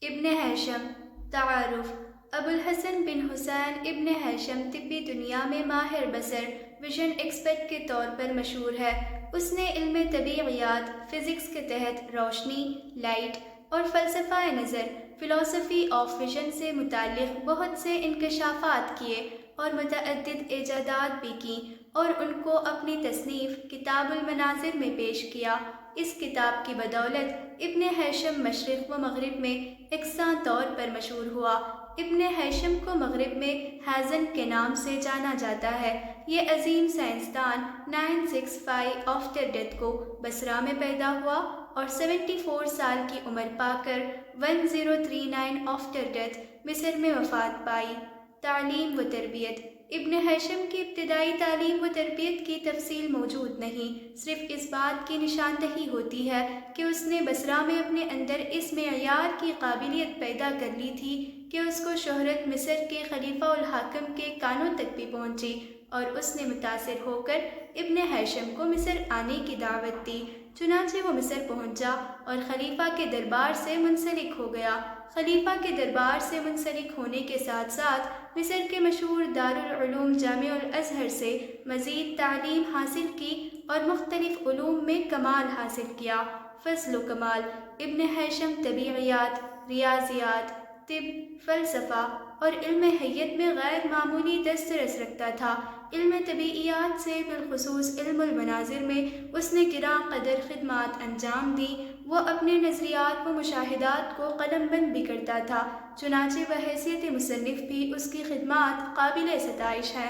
ابن ہیشم تعارف ابو الحسن بن حسین ابن ہیشم طبی دنیا میں ماہر بصر ویژن ایکسپرٹ کے طور پر مشہور ہے۔ اس نے علم طبیعیات فزکس کے تحت روشنی، لائٹ اور فلسفہ نظر فلسفی آف ویژن سے متعلق بہت سے انکشافات کیے اور متعدد ایجادات بھی کیں اور ان کو اپنی تصنیف کتاب المناظر میں پیش کیا۔ اس کتاب کی بدولت ابن ہیشم مشرق و مغرب میں یکساں طور پر مشہور ہوا۔ ابن ہیشم کو مغرب میں ہیزن کے نام سے جانا جاتا ہے۔ یہ عظیم سائنسدان 965 آفٹر ڈیتھ کو بصرہ میں پیدا ہوا اور 74 سال کی عمر پا کر 1039 آفٹر ڈیتھ مصر میں وفات پائی۔ تعلیم و تربیت ابن ہیشم کی ابتدائی تعلیم و تربیت کی تفصیل موجود نہیں، صرف اس بات کی نشاندہی ہوتی ہے کہ اس نے بصرہ میں اپنے اندر اس معیار کی قابلیت پیدا کر لی تھی کہ اس کو شہرت مصر کے خلیفہ الحاکم کے کانوں تک بھی پہنچی اور اس نے متاثر ہو کر ابن ہیشم کو مصر آنے کی دعوت دی۔ چنانچہ وہ مصر پہنچا اور خلیفہ کے دربار سے منسلک ہو گیا۔ خلیفہ کے دربار سے منسلک ہونے کے ساتھ ساتھ مصر کے مشہور دارالعلوم جامع الازہر سے مزید تعلیم حاصل کی اور مختلف علوم میں کمال حاصل کیا۔ فضل و کمال ابن ہیشم طبیعیات، ریاضیات، طب، فلسفہ اور علم حیت میں غیر معمولی دسترس رکھتا تھا۔ علم طبیعیات سے بالخصوص علم المناظر میں اس نے گراں قدر خدمات انجام دیں۔ وہ اپنے نظریات و مشاہدات کو قلم بند بھی کرتا تھا، چنانچہ بحیثیت مصنف بھی اس کی خدمات قابل ستائش ہیں۔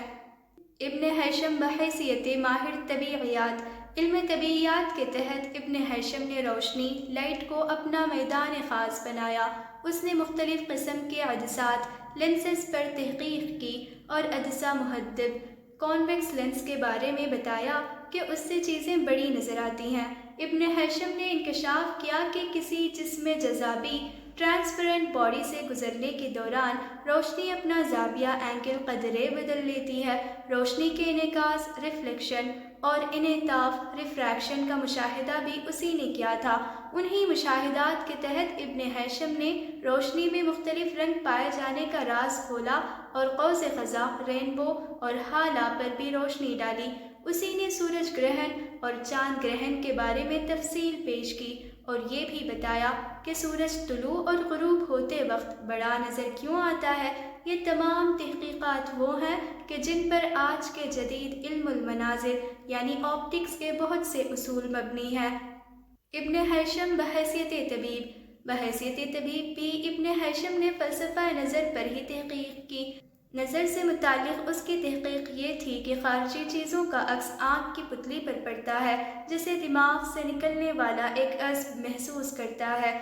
ابن ہیشم بحیثیت ماہر طبیعیات علم طبیعیات کے تحت ابن ہیشم نے روشنی، لائٹ کو اپنا میدان خاص بنایا۔ اس نے مختلف قسم کے عدسات لینسز پر تحقیق کی اور عدسہ محدب کانویکس لینس کے بارے میں بتایا کہ اس سے چیزیں بڑی نظر آتی ہیں۔ ابن ہیشم نے انکشاف کیا کہ کسی جسم جذابی ٹرانسپیرنٹ باڈی سے گزرنے کے دوران روشنی اپنا زاویہ اینگل قدرے بدل لیتی ہے۔ روشنی کے انعکاس ریفلیکشن اور انعطاف ریفریکشن کا مشاہدہ بھی اسی نے کیا تھا۔ انہی مشاہدات کے تحت ابن ہیشم نے روشنی میں مختلف رنگ پائے جانے کا راز کھولا اور قوس قزح، رینبو اور حالا پر بھی روشنی ڈالی۔ اسی نے سورج گرہن اور چاند گرہن کے بارے میں تفصیل پیش کی اور یہ بھی بتایا کہ سورج طلوع اور غروب ہوتے وقت بڑا نظر کیوں آتا ہے۔ یہ تمام تحقیقات وہ ہیں کہ جن پر آج کے جدید علم المناظر یعنی آپٹکس کے بہت سے اصول مبنی ہیں۔ ابن ہیشم بحیثیت طبیب بھی ابن ہیشم نے فلسفہ نظر پر ہی تحقیق کی۔ نظر سے متعلق اس کی تحقیق یہ تھی کہ خارجی چیزوں کا عکس آنکھ کی پتلی پر پڑتا ہے، جسے دماغ سے نکلنے والا ایک عصب محسوس کرتا ہے۔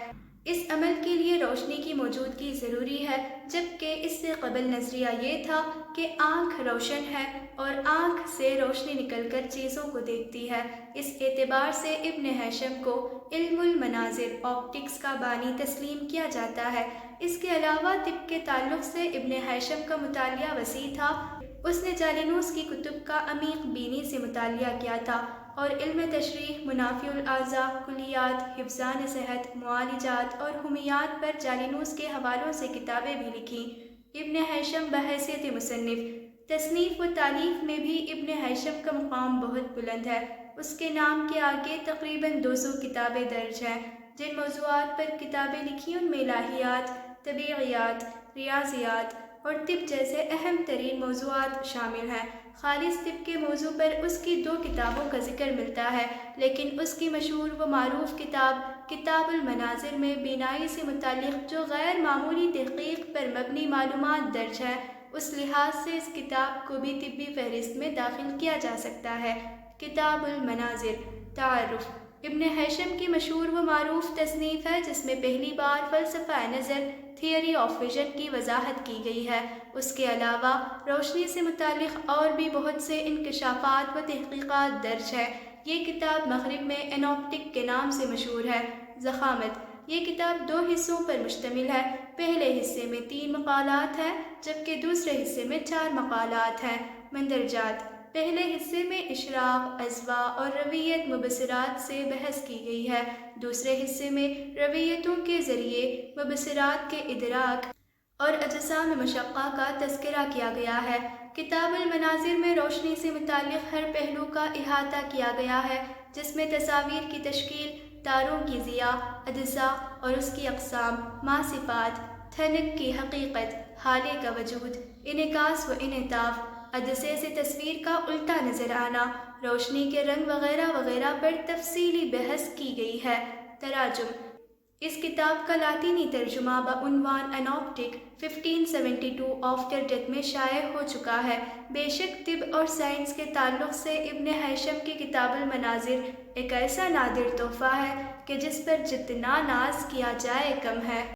اس عمل کے لیے روشنی کی موجودگی ضروری ہے، جبکہ اس سے قبل نظریہ یہ تھا کہ آنکھ روشن ہے اور آنکھ سے روشنی نکل کر چیزوں کو دیکھتی ہے۔ اس اعتبار سے ابن ہیشم کو علم المناظر آپٹکس کا بانی تسلیم کیا جاتا ہے۔ اس کے علاوہ طب کے تعلق سے ابن ہیشم کا مطالعہ وسیع تھا۔ اس نے جالینوس کی کتب کا عمیق بینی سے مطالعہ کیا تھا اور علم تشریح، منافع الاعضاء، کلیات، حفظان صحت، معالجات اور حمیات پر جالینوس کے حوالوں سے کتابیں بھی لکھیں۔ ابن ہیشم بحیثیت مصنف، تصنیف و تالیف میں بھی ابن ہیشم کا مقام بہت بلند ہے۔ اس کے نام کے آگے تقریباً 200 کتابیں درج ہیں۔ جن موضوعات پر کتابیں لکھی ان میں الہیات، طبیعیات، ریاضیات اور طب جیسے اہم ترین موضوعات شامل ہیں۔ خالص طب کے موضوع پر اس کی 2 کتابوں کا ذکر ملتا ہے، لیکن اس کی مشہور و معروف کتاب المناظر میں بینائی سے متعلق جو غیر معمولی تحقیق پر مبنی معلومات درج ہیں، اس لحاظ سے اس کتاب کو بھی طبی فہرست میں داخل کیا جا سکتا ہے۔ کتاب المناظر تعارف ابن ہیشم کی مشہور و معروف تصنیف ہے جس میں پہلی بار فلسفہ نظر تھیوری آف ویژن کی وضاحت کی گئی ہے۔ اس کے علاوہ روشنی سے متعلق اور بھی بہت سے انکشافات و تحقیقات درج ہیں۔ یہ کتاب مغرب میں انوپٹک کے نام سے مشہور ہے۔ ضخامت یہ کتاب 2 حصوں پر مشتمل ہے۔ پہلے حصے میں 3 مقالات ہیں جبکہ دوسرے حصے میں 4 مقالات ہیں۔ مندرجات پہلے حصے میں اشراق، اضواء اور رویت مبصرات سے بحث کی گئی ہے۔ دوسرے حصے میں رویتوں کے ذریعے مبصرات کے ادراک اور اجزاء میں مشقہ کا تذکرہ کیا گیا ہے۔ کتاب المناظر میں روشنی سے متعلق ہر پہلو کا احاطہ کیا گیا ہے، جس میں تصاویر کی تشکیل، تاروں کی ضیاء، اجزاء اور اس کی اقسام، صفات، تھنک کی حقیقت، حالے کا وجود، انعکاس و انعطاف، عدسے سے تصویر کا الٹا نظر آنا، روشنی کے رنگ وغیرہ وغیرہ پر تفصیلی بحث کی گئی ہے۔ تراجم: اس کتاب کا لاطینی ترجمہ بعنوان "این آپٹک" 1572 آفٹر ڈیتھ میں شائع ہو چکا ہے۔ بے شک طب اور سائنس کے تعلق سے ابن ہیثم کی کتاب المناظر ایک ایسا نادر تحفہ ہے کہ جس پر جتنا ناز کیا جائے کم ہے۔